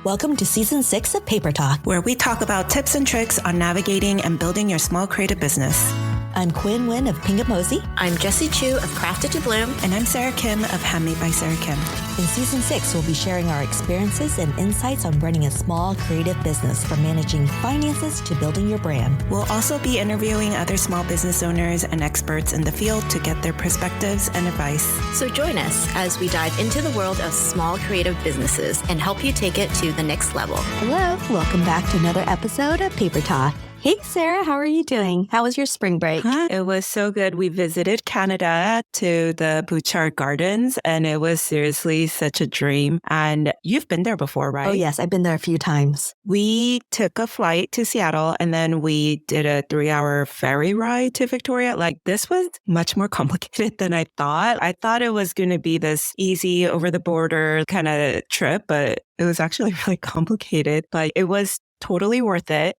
Welcome to Season 6 of Paper Talk, where we talk about tips and tricks on navigating and building your small creative business. I'm Quinn Nguyen of Pingamosi. I'm Jessie Chu of Crafted to Bloom. And I'm Sarah Kim of Handmade by Sarah Kim. In Season 6, we'll be sharing our experiences and insights on running a small creative business, from managing finances to building your brand. We'll also be interviewing other small business owners and experts in the field to get their perspectives and advice. So join us as we dive into the world of small creative businesses and help you take it to the next level. Hello, welcome back to another episode of Paper Talk. Hey, Sarah, how are you doing? How was your spring break? It was so good. We visited Canada to the Bouchard Gardens, and it was seriously such a dream. And you've been there before, right? Oh, yes. I've been there a few times. We took a flight to Seattle, and then we did a 3-hour ferry ride to Victoria. Like, this was much more complicated than I thought. I thought it was going to be this easy over the border kind of trip, but it was actually really complicated. But it was totally worth it.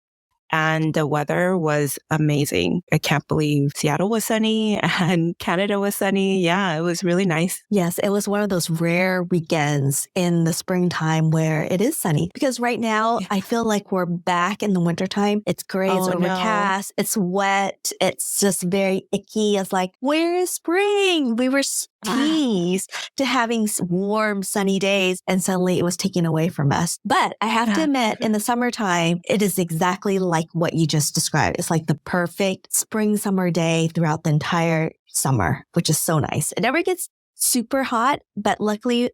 And the weather was amazing. I can't believe Seattle was sunny and Canada was sunny. Yeah, it was really nice. Yes, it was one of those rare weekends in the springtime where it is sunny. Because right now, I feel like we're back in the wintertime. It's gray, it's overcast, it's wet, it's just very icky. It's like, where is spring? We were teased to having warm, sunny days, and suddenly it was taken away from us. But I have to admit, in the summertime, it is exactly like what you just described. It's like the perfect spring, summer day throughout the entire summer, which is so nice. It never gets super hot, but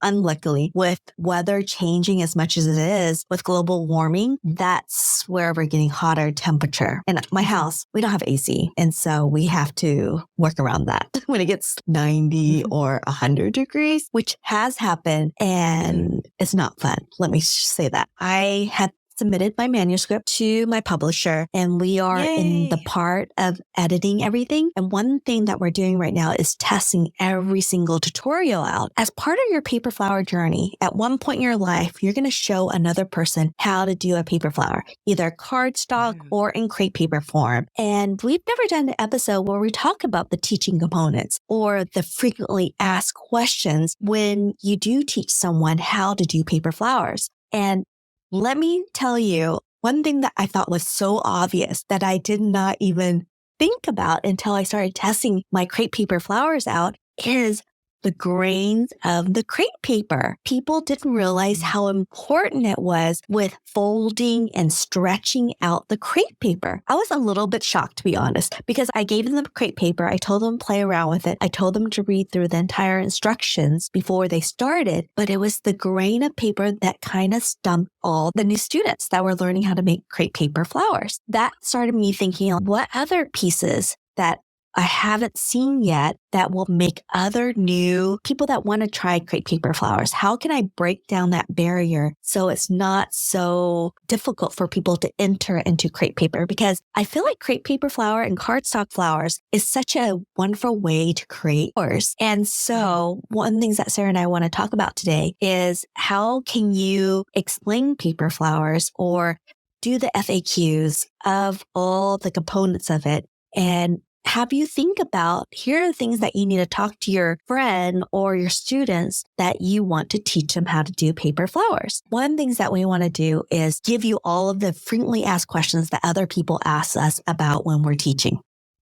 unluckily, with weather changing as much as it is, with global warming, that's where we're getting hotter temperature. In my house, we don't have AC. And so we have to work around that when it gets 90 or 100 degrees, which has happened. And it's not fun. Let me say that. I had submitted my manuscript to my publisher, and we are in the part of editing everything. And one thing that we're doing right now is testing every single tutorial out. As part of your paper flower journey, at one point in your life, you're going to show another person how to do a paper flower, either cardstock or in crepe paper form. And we've never done an episode where we talk about the teaching components or the frequently asked questions when you do teach someone how to do paper flowers. And let me tell you, one thing that I thought was so obvious that I did not even think about until I started testing my crepe paper flowers out is the grains of the crepe paper. People didn't realize how important it was with folding and stretching out the crepe paper. I was a little bit shocked, to be honest, because I gave them the crepe paper. I told them to play around with it. I told them to read through the entire instructions before they started, but it was the grain of paper that kind of stumped all the new students that were learning how to make crepe paper flowers. That started me thinking, what other pieces that I haven't seen yet that will make other new people that want to try crepe paper flowers? How can I break down that barrier so it's not so difficult for people to enter into crepe paper? Because I feel like crepe paper flower and cardstock flowers is such a wonderful way to create flowers. And so one of the things that Sarah and I want to talk about today is how can you explain paper flowers or do the FAQs of all the components of it, and have you think about, here are the things that you need to talk to your friend or your students that you want to teach them how to do paper flowers. One of the things that we want to do is give you all of the frequently asked questions that other people ask us about when we're teaching.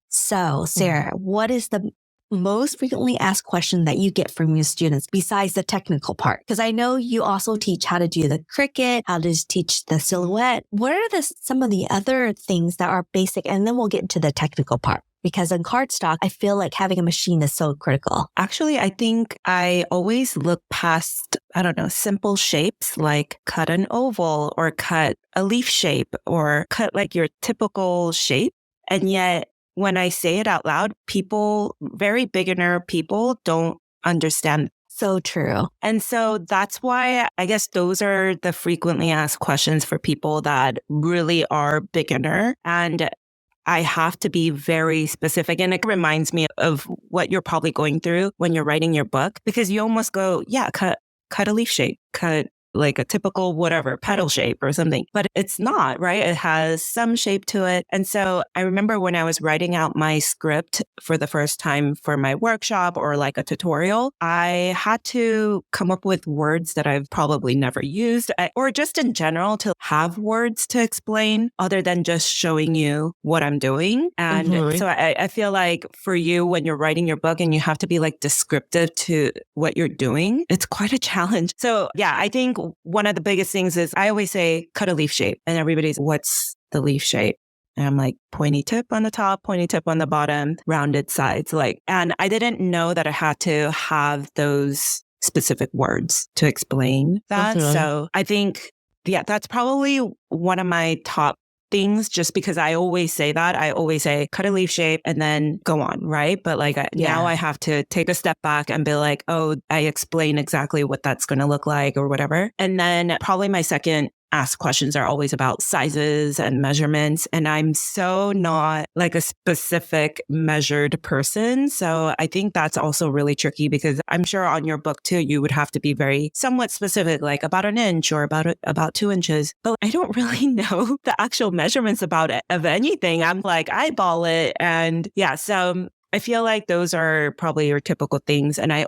So, Sarah, what is the most frequently asked question that you get from your students besides the technical part? Because I know you also teach how to do the Cricut, how to teach the silhouette. What are some of the other things that are basic? And then we'll get into the technical part. Because in cardstock, I feel like having a machine is so critical. Actually, I think I always look past, simple shapes like cut an oval or cut a leaf shape or cut like your typical shape. And yet when I say it out loud, very beginner people don't understand. So true. And so that's why I guess those are the frequently asked questions for people that really are beginner. And I have to be very specific. And it reminds me of what you're probably going through when you're writing your book, because you almost go, cut a leaf shape, cut like a typical whatever petal shape or something, but it's not, right? It has some shape to it. And so I remember when I was writing out my script for the first time for my workshop or like a tutorial, I had to come up with words that I've probably never used or just in general to have words to explain other than just showing you what I'm doing. And so I feel like for you, when you're writing your book and you have to be like descriptive to what you're doing, it's quite a challenge. So yeah, I think one of the biggest things is I always say cut a leaf shape and everybody's, what's the leaf shape? And I'm like, pointy tip on the top, pointy tip on the bottom, rounded sides. And I didn't know that I had to have those specific words to explain that. So I think, yeah, that's probably one of my top things, just because I always say that. I always say cut a leaf shape and then go on, right? But now I have to take a step back and be like, oh, I explain exactly what that's going to look like or whatever. And then probably my second asked questions are always about sizes and measurements. And I'm so not like a specific measured person. So I think that's also really tricky, because I'm sure on your book too, you would have to be very somewhat specific, like about an inch or about 2 inches. But I don't really know the actual measurements about it, of anything. I'm like, eyeball it. And yeah, so I feel like those are probably your typical things. And I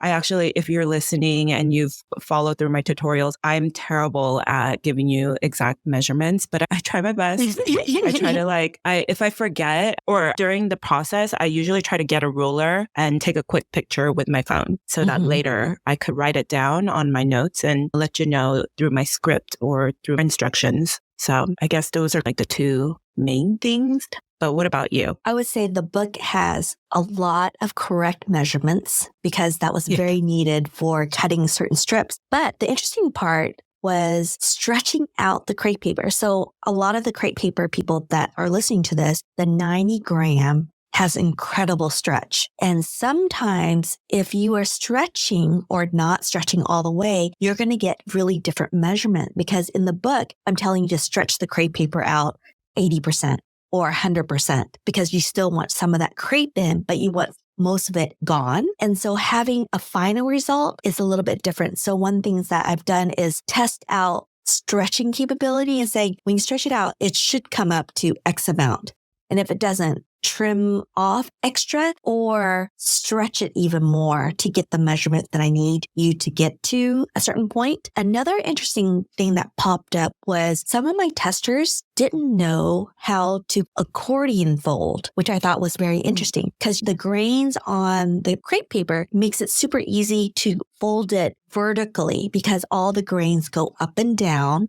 actually, if you're listening and you've followed through my tutorials, I'm terrible at giving you exact measurements, but I try my best. I try to if I forget or during the process, I usually try to get a ruler and take a quick picture with my phone so that later I could write it down on my notes and let you know through my script or through instructions. So I guess those are like the two main things. But what about you? I would say the book has a lot of correct measurements because that was very needed for cutting certain strips. But the interesting part was stretching out the crepe paper. So a lot of the crepe paper people that are listening to this, the 90 gram has incredible stretch. And sometimes if you are stretching or not stretching all the way, you're going to get really different measurement, because in the book, I'm telling you to stretch the crepe paper out 80%. Or 100%, because you still want some of that crepe in, but you want most of it gone. And so having a final result is a little bit different. So one thing that I've done is test out stretching capability and say, when you stretch it out, it should come up to X amount. And if it doesn't, trim off extra or stretch it even more to get the measurement that I need you to get to a certain point. Another interesting thing that popped up was some of my testers didn't know how to accordion fold, which I thought was very interesting because the grains on the crepe paper makes it super easy to fold it vertically because all the grains go up and down.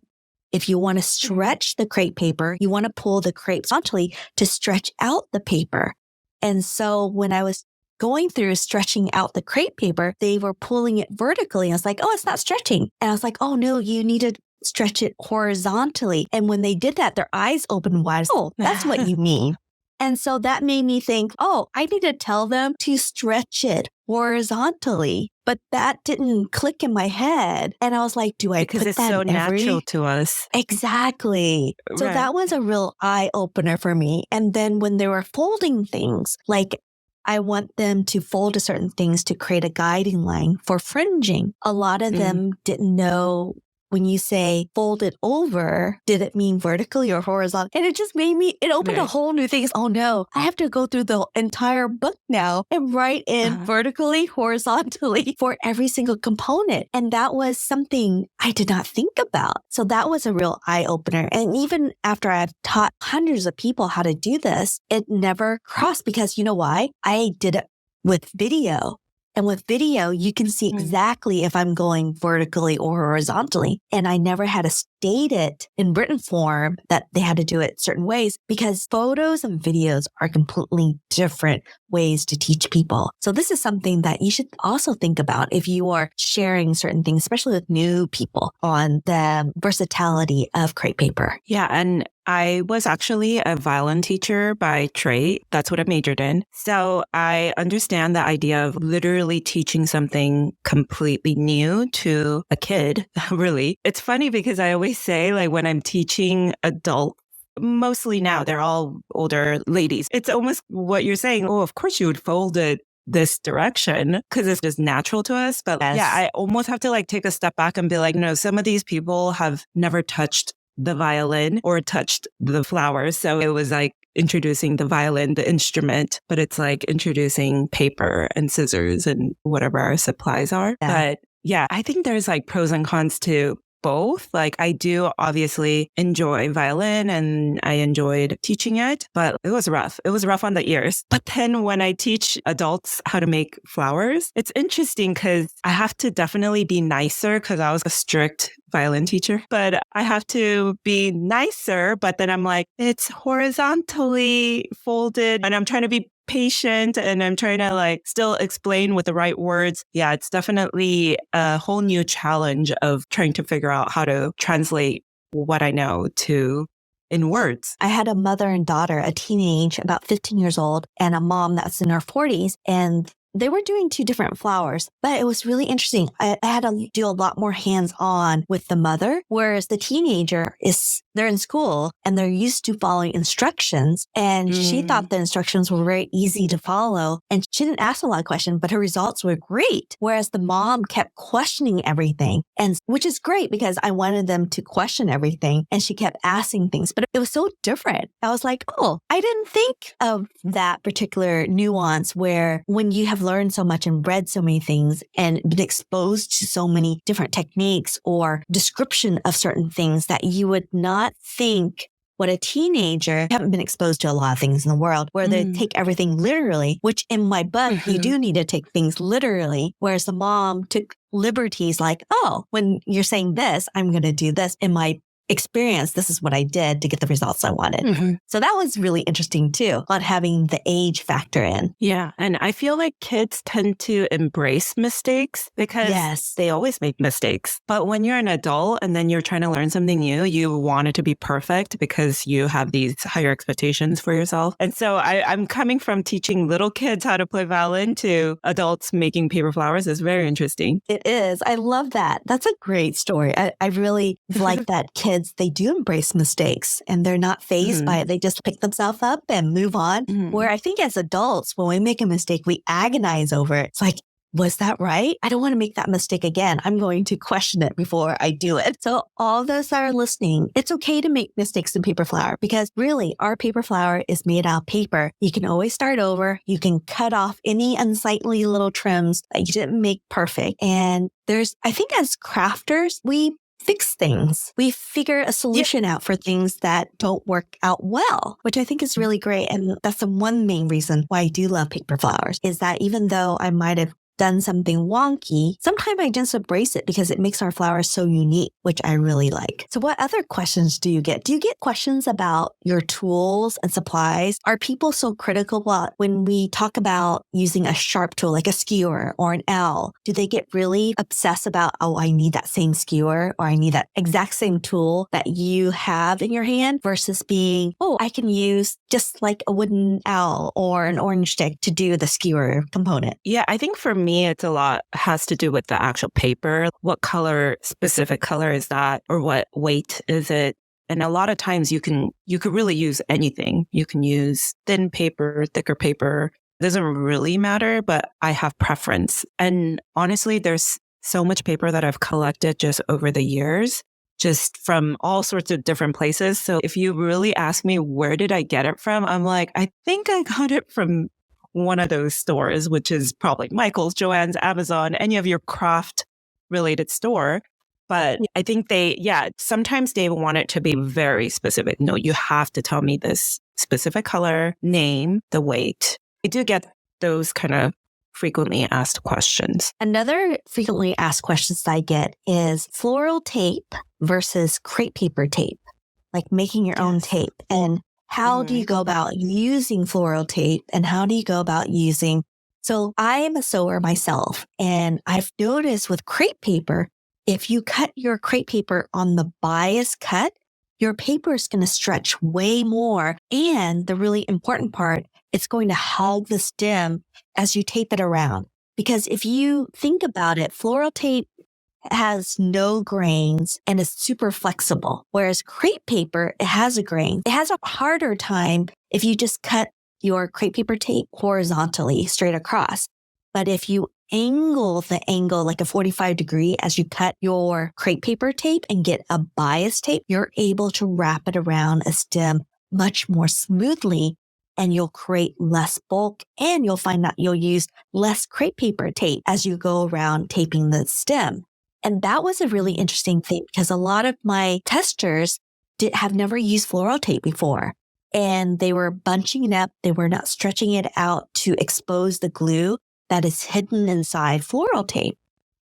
If you want to stretch the crepe paper, you want to pull the crepe horizontally to stretch out the paper. And so when I was going through stretching out the crepe paper, they were pulling it vertically. I was like, oh, it's not stretching. And I was like, oh no, you need to stretch it horizontally. And when they did that, their eyes opened wide. Oh, that's what you mean. And so that made me think, oh, I need to tell them to stretch it horizontally. But that didn't click in my head. And I was like, do I because put it's that so in natural to us. Exactly. So that was a real eye opener for me. And then when they were folding things, like I want them to fold to certain things to create a guiding line for fringing. A lot of them didn't know when you say fold it over, did it mean vertically or horizontal? And it just made me, it opened a whole new thing. Oh no, I have to go through the entire book now and write in vertically, horizontally for every single component. And that was something I did not think about. So that was a real eye opener. And even after I've taught hundreds of people how to do this, it never crossed because you know why? I did it with video. And with video, you can see exactly if I'm going vertically or horizontally. And I never had to state it in written form that they had to do it certain ways because photos and videos are completely different ways to teach people. So this is something that you should also think about if you are sharing certain things, especially with new people, on the versatility of crepe paper. Yeah. And I was actually a violin teacher by trade. That's what I majored in. So I understand the idea of literally teaching something completely new to a kid, really. It's funny because I always say, like, when I'm teaching adults, mostly now, they're all older ladies. It's almost what you're saying. Oh, of course you would fold it this direction because it's just natural to us. But yeah, I almost have to like take a step back and be like, no, some of these people have never touched the violin or touched the flowers. So it was like introducing the violin, the instrument, but it's like introducing paper and scissors and whatever our supplies are. Yeah. But yeah, I think there's like pros and cons to both. Like I do obviously enjoy violin and I enjoyed teaching it, but it was rough. It was rough on the ears. But then when I teach adults how to make flowers, it's interesting because I have to definitely be nicer because I was a strict violin teacher, but I have to be nicer. But then I'm like, it's horizontally folded and I'm trying to be patient and I'm trying to like still explain with the right words. Yeah, it's definitely a whole new challenge of trying to figure out how to translate what I know to in words. I had a mother and daughter, a teenage, about 15 years old, and a mom that's in her 40s. And they were doing two different flowers, but it was really interesting. I had to do a lot more hands-on with the mother, whereas the teenager they're in school and they're used to following instructions. And she thought the instructions were very easy to follow. And she didn't ask a lot of questions, but her results were great. Whereas the mom kept questioning everything, and which is great because I wanted them to question everything. And she kept asking things, but it was so different. I was like, oh, I didn't think of that particular nuance where when you have learned so much and read so many things and been exposed to so many different techniques or description of certain things that you would not think what a teenager haven't been exposed to a lot of things in the world where they take everything literally, which in my book, you do need to take things literally. Whereas the mom took liberties like, oh, when you're saying this, I'm going to do this in my experience. This is what I did to get the results I wanted. So that was really interesting too, about having the age factor in. Yeah. And I feel like kids tend to embrace mistakes because they always make mistakes. But when you're an adult and then you're trying to learn something new, you want it to be perfect because you have these higher expectations for yourself. And so I'm coming from teaching little kids how to play violin to adults making paper flowers. It's very interesting. It is. I love that. That's a great story. I really like that kids, they do embrace mistakes and they're not fazed by it. They just pick themselves up and move on. Where I think as adults, when we make a mistake, we agonize over it. It's like, was that right? I don't want to make that mistake again. I'm going to question it before I do it. So all those that are listening, it's okay to make mistakes in paper flower because really our paper flower is made out of paper. You can always start over. You can cut off any unsightly little trims that you didn't make perfect. And I think as crafters, we fix things. We figure a solution out for things that don't work out well, which I think is really great. And that's the one main reason why I do love paper flowers is that even though I might have done something wonky, sometimes I just embrace it because it makes our flowers so unique, which I really like. So what other questions do you get? Do you get questions about your tools and supplies? Are people so critical when we talk about using a sharp tool like a skewer or an L? Do they get really obsessed about, oh, I need that same skewer or I need that exact same tool that you have in your hand versus being, oh, I can use just like a wooden L or an orange stick to do the skewer component? Yeah, I think for me, it's a lot has to do with the actual paper. What specific color is that? Or what weight is it? And a lot of times you could really use anything. You can use thin paper, thicker paper. It doesn't really matter, but I have preference. And honestly, there's so much paper that I've collected just over the years, just from all sorts of different places. So if you really ask me, where did I get it from? I'm like, I think I got it from one of those stores, which is probably Michael's, Joann's, Amazon, any of your craft related store. But I think sometimes they want it to be very specific. No, you have to tell me this specific color, name, the weight. I do get those kind of frequently asked questions. Another frequently asked questions that I get is floral tape versus crepe paper tape, like making your own tape. And how do you go about using floral tape and how do you go about so I am a sewer myself and I've noticed with crepe paper, if you cut your crepe paper on the bias cut, your paper is going to stretch way more. And the really important part, it's going to hug the stem as you tape it around. Because if you think about it, floral tape has no grains and is super flexible. Whereas crepe paper, it has a grain. It has a harder time if you just cut your crepe paper tape horizontally straight across. But if you angle the angle like a 45 degree as you cut your crepe paper tape and get a bias tape, you're able to wrap it around a stem much more smoothly, and you'll create less bulk, and you'll find that you'll use less crepe paper tape as you go around taping the stem. And that was a really interesting thing because a lot of my testers have never used floral tape before, and they were bunching it up. They were not stretching it out to expose the glue that is hidden inside floral tape.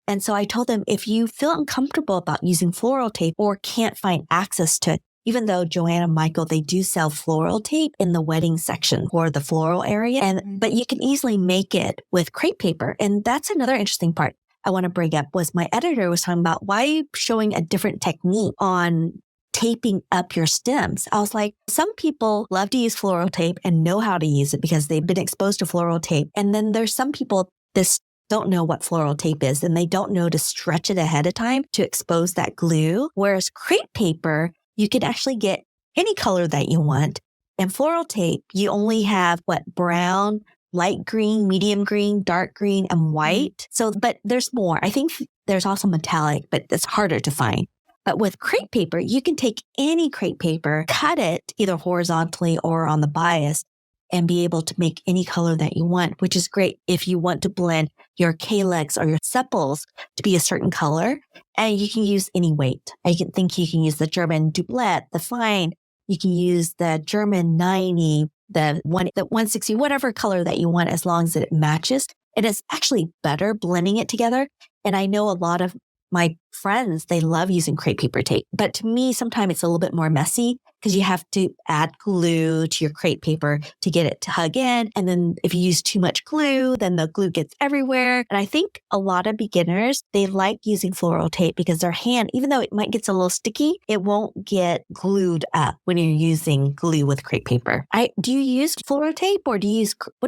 And so I told them, if you feel uncomfortable about using floral tape or can't find access to it, even though Joanne and Michael, they do sell floral tape in the wedding section for the floral area, but you can easily make it with crepe paper. And that's another interesting part I want to bring up was my editor was talking about why are you showing a different technique on taping up your stems. I was like, some people love to use floral tape and know how to use it because they've been exposed to floral tape. And then there's some people that don't know what floral tape is and they don't know to stretch it ahead of time to expose that glue. Whereas crepe paper, you can actually get any color that you want. And floral tape, you only have brown, light green, medium green, dark green, and white. So, but there's more. I think there's also metallic, but it's harder to find. But with crepe paper, you can take any crepe paper, cut it either horizontally or on the bias, and be able to make any color that you want, which is great if you want to blend your calyx or your sepals to be a certain color. And you can use any weight. I can think you can use the German doublet, the fine. You can use the German 90, the 160, whatever color that you want, as long as it matches. And it's actually better blending it together. And I know a lot of my friends, they love using crepe paper tape. But to me, sometimes it's a little bit more messy because you have to add glue to your crepe paper to get it to hug in. And then if you use too much glue, then the glue gets everywhere. And I think a lot of beginners, they like using floral tape because their hand, even though it might get a little sticky, it won't get glued up when you're using glue with crepe paper. Do you use floral tape or what do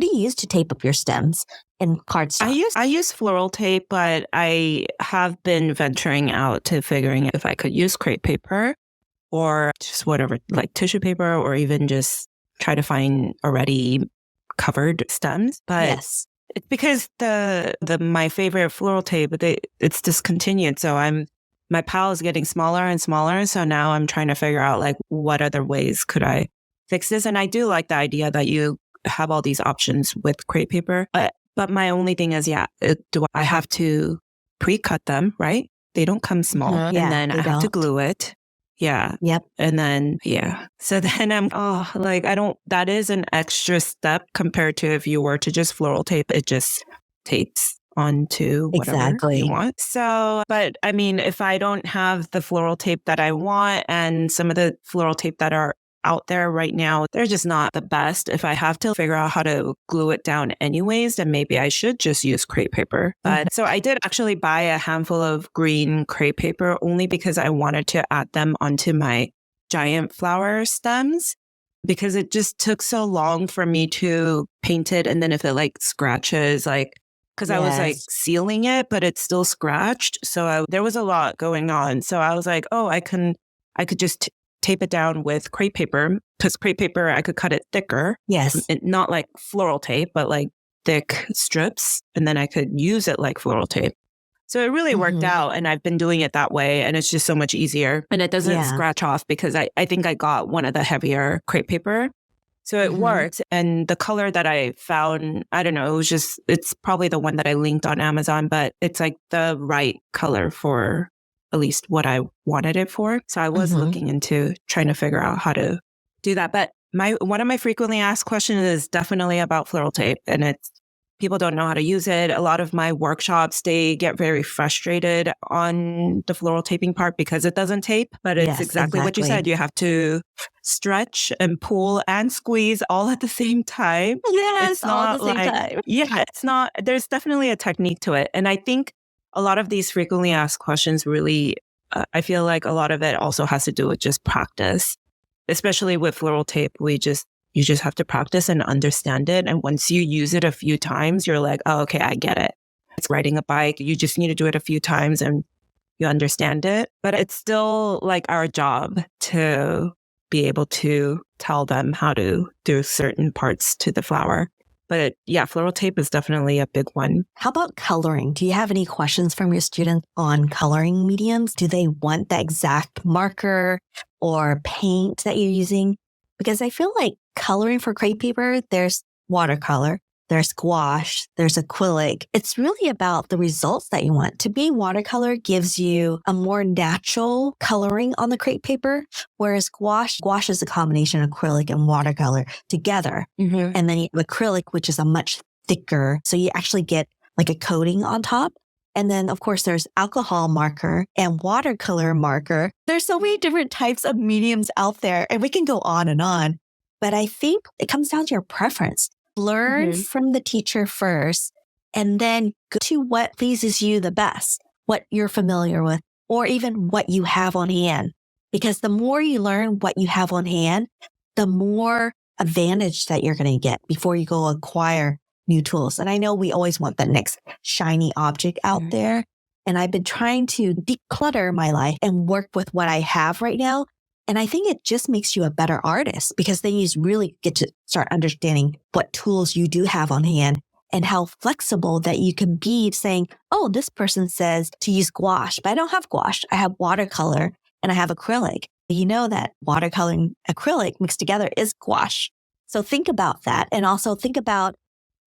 you use to tape up your stems? And cardstock? I use floral tape, but I have been venturing out to figuring if I could use crepe paper or just whatever, like tissue paper, or even just try to find already covered stems. But yes, it's because my favorite floral tape, it's discontinued. So my pile is getting smaller and smaller. So now I'm trying to figure out like what other ways could I fix this. And I do like the idea that you have all these options with crepe paper. But my only thing is, do I have to pre-cut them, right? They don't come small. And then I have to glue it. Yeah. Yep. And then, So then that is an extra step compared to if you were to just floral tape, it just tapes onto whatever you want. So, but I mean, if I don't have the floral tape that I want and some of the floral tape that are out there right now, they're just not the best. If I have to figure out how to glue it down anyways, then maybe I should just use crepe paper. But so I did actually buy a handful of green crepe paper only because I wanted to add them onto my giant flower stems because it just took so long for me to paint it. And then if it like scratches, because I was like sealing it, but it's still scratched. So there was a lot going on. So I was like, I could just tape it down with crepe paper, because crepe paper, I could cut it thicker. Yes. Not like floral tape, but like thick strips. And then I could use it like floral tape. So it really worked out. And I've been doing it that way. And it's just so much easier. And it doesn't scratch off because I think I got one of the heavier crepe paper. So it worked. And the color that I found, I don't know, it's probably the one that I linked on Amazon, but it's like the right color for at least what I wanted it for. So I was looking into trying to figure out how to do that. But one of my frequently asked questions is definitely about floral tape. And it's people don't know how to use it. A lot of my workshops, they get very frustrated on the floral taping part because it doesn't tape. But it's exactly what you said. You have to stretch and pull and squeeze all at the same time. Yes, all at the same time. Yeah, it's not, there's definitely a technique to it. And I think a lot of these frequently asked questions really, I feel like a lot of it also has to do with just practice, especially with floral tape. You just have to practice and understand it. And once you use it a few times, you're like, oh, okay, I get it. It's riding a bike. You just need to do it a few times and you understand it. But it's still like our job to be able to tell them how to do certain parts to the flower. But yeah, floral tape is definitely a big one. How about coloring? Do you have any questions from your students on coloring mediums? Do they want the exact marker or paint that you're using? Because I feel like coloring for crepe paper, there's watercolor, there's gouache, there's acrylic. It's really about the results that you want. To me, watercolor gives you a more natural coloring on the crepe paper, whereas gouache is a combination of acrylic and watercolor together. Mm-hmm. And then you have acrylic, which is a much thicker. So you actually get like a coating on top. And then, of course, there's alcohol marker and watercolor marker. There's so many different types of mediums out there, and we can go on and on. But I think it comes down to your preference. Learn from the teacher first, and then go to what pleases you the best, what you're familiar with, or even what you have on hand. Because the more you learn what you have on hand, the more advantage that you're going to get before you go acquire new tools. And I know we always want the next shiny object out there. And I've been trying to declutter my life and work with what I have right now. And I think it just makes you a better artist, because then you really get to start understanding what tools you do have on hand and how flexible that you can be, saying, oh, this person says to use gouache, but I don't have gouache. I have watercolor and I have acrylic. You know that watercolor and acrylic mixed together is gouache. So think about that. And also think about,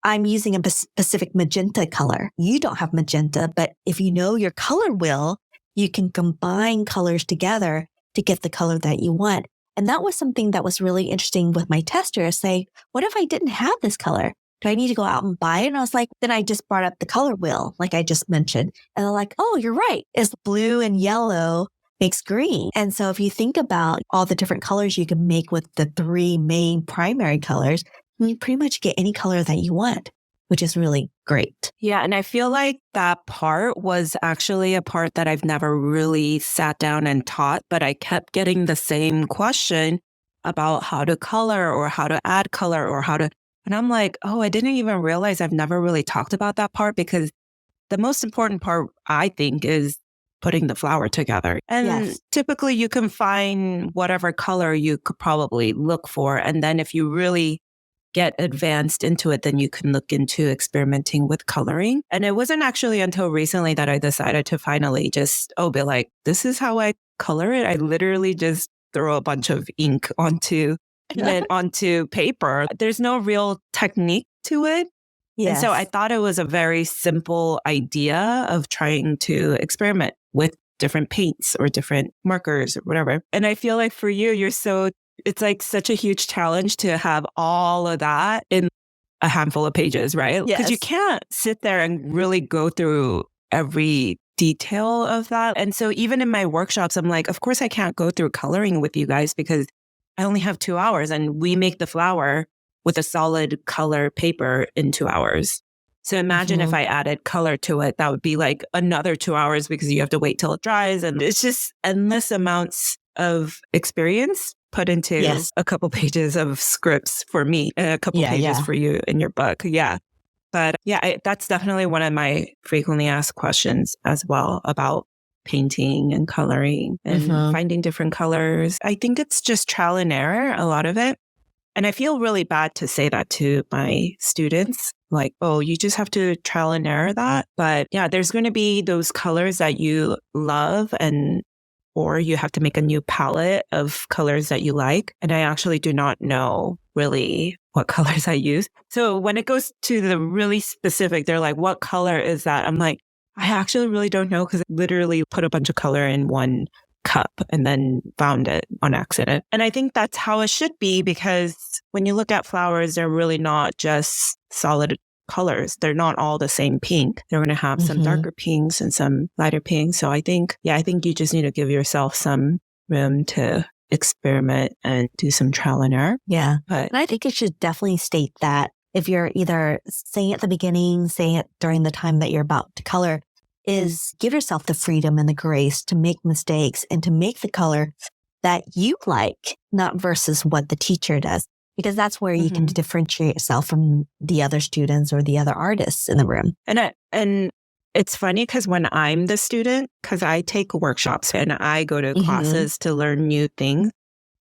I'm using a specific magenta color. You don't have magenta, but if you know your color wheel, you can combine colors together to get the color that you want. And that was something that was really interesting with my tester, say, what if I didn't have this color? Do I need to go out and buy it? And I was like, then I just brought up the color wheel, like I just mentioned. And they're like, oh, you're right. It's blue and yellow makes green. And so if you think about all the different colors you can make with the three main primary colors, you pretty much get any color that you want, which is really great. Yeah. And I feel like that part was actually a part that I've never really sat down and taught, but I kept getting the same question about how to color or how to add color or how to, and I'm like, oh, I didn't even realize I've never really talked about that part, because the most important part, I think, is putting the flower together. And typically you can find whatever color you could probably look for. And then if you really get advanced into it, then you can look into experimenting with coloring. And it wasn't actually until recently that I decided to finally just, be like, this is how I color it. I literally just throw a bunch of ink onto paper. There's no real technique to it. Yes. And so I thought it was a very simple idea of trying to experiment with different paints or different markers or whatever. And I feel like for you, it's like such a huge challenge to have all of that in a handful of pages, right? Because you can't sit there and really go through every detail of that. And so even in my workshops, I'm like, of course I can't go through coloring with you guys because I only have 2 hours and we make the flower with a solid color paper in 2 hours. So imagine if I added color to it, that would be like another 2 hours because you have to wait till it dries. And it's just endless amounts of experience put into a couple pages of scripts for me and a couple pages for you in your book. Yeah. But that's definitely one of my frequently asked questions as well about painting and coloring and finding different colors. I think it's just trial and error, a lot of it. And I feel really bad to say that to my students, like, oh, you just have to trial and error that. But yeah, there's going to be those colors that you love or you have to make a new palette of colors that you like. And I actually do not know really what colors I use. So when it goes to the really specific, they're like, what color is that? I'm like, I actually really don't know because I literally put a bunch of color in one cup and then found it on accident. And I think that's how it should be, because when you look at flowers, they're really not just solid colors. They're not all the same pink. They're going to have some darker pinks and some lighter pinks. So I think you just need to give yourself some room to experiment and do some trial and error. Yeah. And I think you should definitely state that if you're either saying it at the beginning, saying it during the time that you're about to color, is give yourself the freedom and the grace to make mistakes and to make the color that you like, not versus what the teacher does, because that's where you can differentiate yourself from the other students or the other artists in the room. And it's funny because when I'm the student, because I take workshops and I go to classes to learn new things,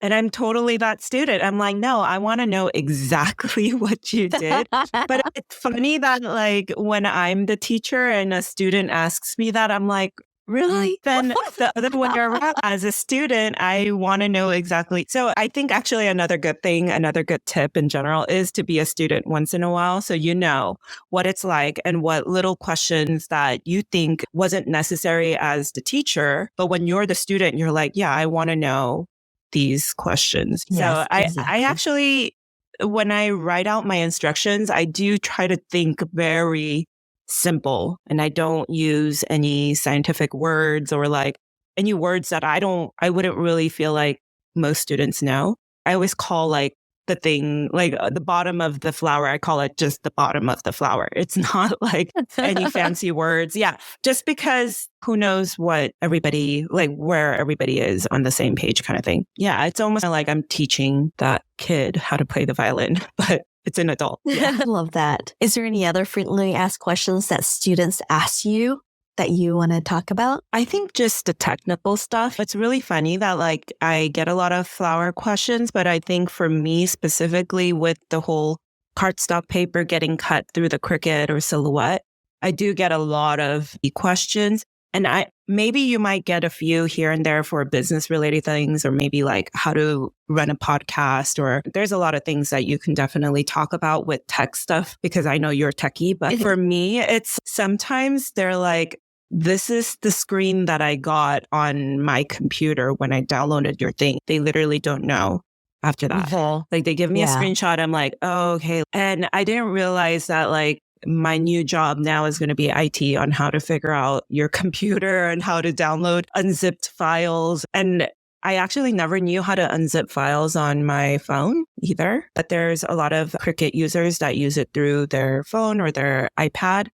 And I'm totally that student. I'm like, no, I want to know exactly what you did. But it's funny that like when I'm the teacher and a student asks me that, I'm like, really? Then the other way around, as a student, I want to know exactly. So I think actually another good thing, another good tip in general is to be a student once in a while. So you know what it's like and what little questions that you think wasn't necessary as the teacher. But when you're the student, you're like, yeah, I want to know these questions. Yes, so exactly. I actually, when I write out my instructions, I do try to think very simple and I don't use any scientific words or like any words that I wouldn't really feel like most students know. I always call like the thing, like the bottom of the flower, I call it just the bottom of the flower. It's not like any fancy words. Yeah. Just because who knows what everybody, like where everybody is on the same page kind of thing. Yeah. It's almost like I'm teaching that kid how to play the violin, but it's an adult. Yeah. I love that. Is there any other frequently asked questions that students ask you that you want to talk about? I think just the technical stuff. It's really funny that like I get a lot of flower questions, but I think for me specifically with the whole cardstock paper getting cut through the Cricut or Silhouette, I do get a lot of questions. And maybe you might get a few here and there for business related things, or maybe like how to run a podcast, or there's a lot of things that you can definitely talk about with tech stuff because I know you're techie. But for me, it's sometimes they're like, this is the screen that I got on my computer when I downloaded your thing. They literally don't know after that. Mm-hmm. Like they give me a screenshot. I'm like, oh, okay. And I didn't realize that like my new job now is going to be IT on how to figure out your computer and how to download unzipped files. And I actually never knew how to unzip files on my phone either. But there's a lot of Cricut users that use it through their phone or their iPad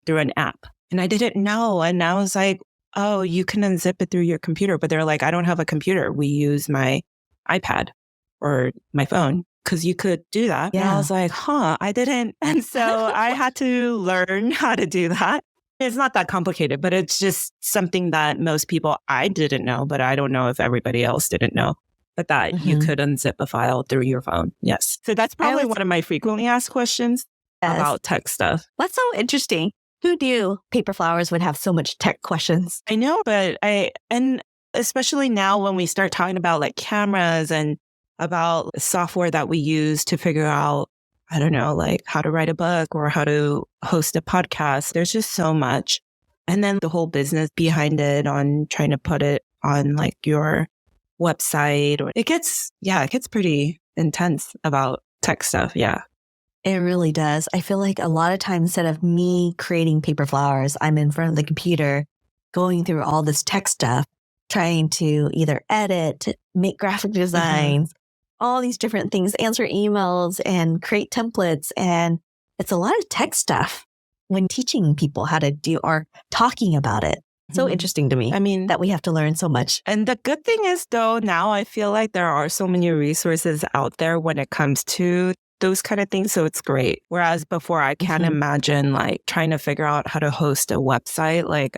through an app. And I didn't know. And I was like, oh, you can unzip it through your computer. But they're like, I don't have a computer. We use my iPad or my phone. Because you could do that. Yeah. And I was like, I didn't. And so I had to learn how to do that. It's not that complicated, but it's just something that most people, I didn't know, but I don't know if everybody else didn't know. But that you could unzip a file through your phone. Yes. So that's probably one of my frequently asked questions about tech stuff. That's so interesting. Who knew paper flowers would have so much tech questions? I know, but and especially now when we start talking about like cameras and about software that we use to figure out, I don't know, like how to write a book or how to host a podcast. There's just so much. And then the whole business behind it on trying to put it on like your website. Or it gets pretty intense about tech stuff. Yeah. It really does. I feel like a lot of times instead of me creating paper flowers, I'm in front of the computer going through all this tech stuff, trying to either edit, make graphic designs, all these different things, answer emails and create templates. And it's a lot of tech stuff when teaching people how to do or talking about it. So interesting to me. I mean, that we have to learn so much. And the good thing is though, now I feel like there are so many resources out there when it comes to those kind of things. So it's great. Whereas before I can't imagine like trying to figure out how to host a website. Like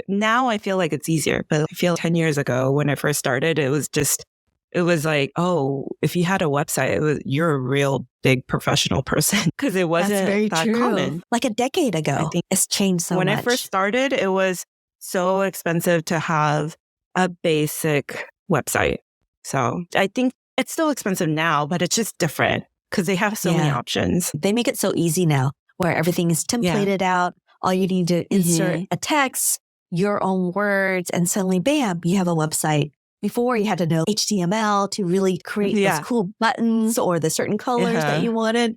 now I feel like it's easier, but I feel 10 years ago when I first started, it was like, oh, if you had a website, you're a real big professional person because it wasn't that common. Like a decade ago, I think it's changed so much. When I first started, it was so expensive to have a basic website. So I think it's still expensive now, but it's just different because they have so many options. They make it so easy now where everything is templated out. All you need to insert a text, your own words, and suddenly, bam, you have a website. Before you had to know HTML to really create those cool buttons or the certain colors that you wanted.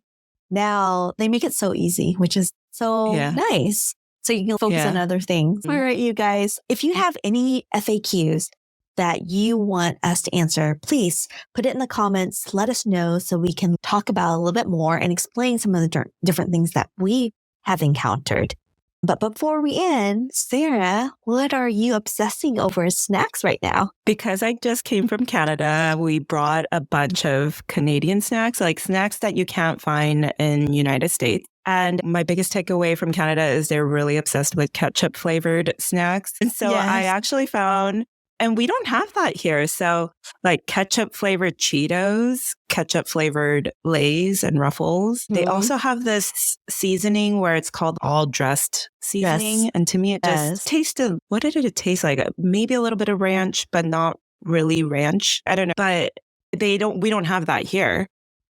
Now they make it so easy, which is so nice. So you can focus on other things. All right, you guys, if you have any FAQs that you want us to answer, please put it in the comments. Let us know so we can talk about a little bit more and explain some of the different things that we have encountered. But before we end, Sarah, what are you obsessing over as snacks right now? Because I just came from Canada, we brought a bunch of Canadian snacks, like snacks that you can't find in United States. And my biggest takeaway from Canada is they're really obsessed with ketchup flavored snacks. And so I actually found And we don't have that here. So like ketchup flavored Cheetos, ketchup flavored Lay's and Ruffles. They also have this seasoning where it's called all dressed seasoning. Yes. And to me, it just tasted, what did it taste like? Maybe a little bit of ranch, but not really ranch. I don't know. But we don't have that here.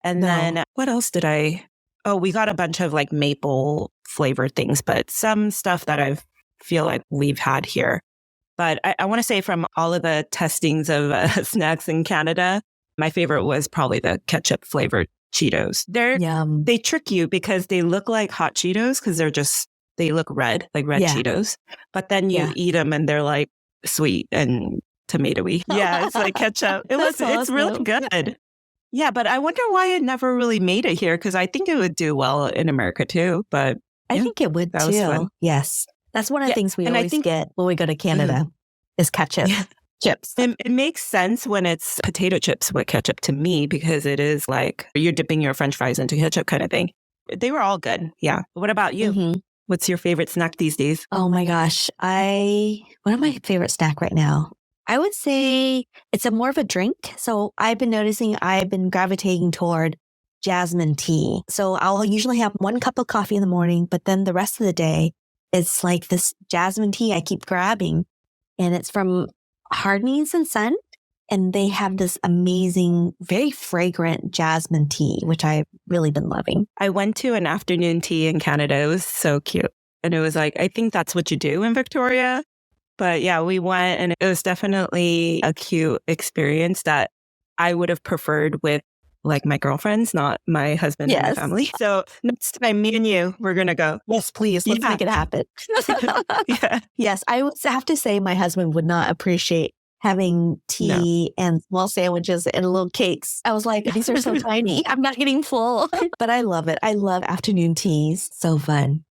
And then what else we got a bunch of like maple flavored things, but some stuff that I feel like we've had here. But I want to say from all of the testings of snacks in Canada, my favorite was probably the ketchup flavored Cheetos. They trick you because they look like hot Cheetos because they look red, like red Cheetos. But then you eat them and they're like sweet and tomatoey. Yeah, it's like ketchup. It's really good. Yeah, but I wonder why it never really made it here because I think it would do well in America too. But I think it would too. Yes. That's one of the things we always get when we go to Canada is ketchup. Chips. It makes sense when it's potato chips with ketchup to me because it is like you're dipping your French fries into ketchup kind of thing. They were all good. Yeah. What about you? Mm-hmm. What's your favorite snack these days? Oh my gosh. What am my favorite snack right now? I would say it's more of a drink. So I've been noticing I've been gravitating toward jasmine tea. So I'll usually have 1 cup of coffee in the morning, but then the rest of the day, it's like this jasmine tea I keep grabbing. And it's from Hardney's and Son. And they have this amazing, very fragrant jasmine tea, which I've really been loving. I went to an afternoon tea in Canada. It was so cute. And it was like, I think that's what you do in Victoria. But yeah, we went and it was definitely a cute experience that I would have preferred with like my girlfriends, not my husband and my family. So next time, me and you, we're going to go. Yes, please. Let's make it happen. Yes, I would have to say my husband would not appreciate having tea and small sandwiches and little cakes. I was like, these are so tiny. I'm not getting full. But I love it. I love afternoon teas. So fun.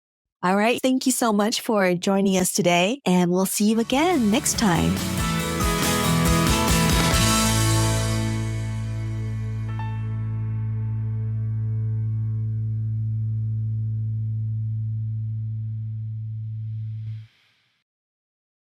All right. Thank you so much for joining us today. And we'll see you again next time.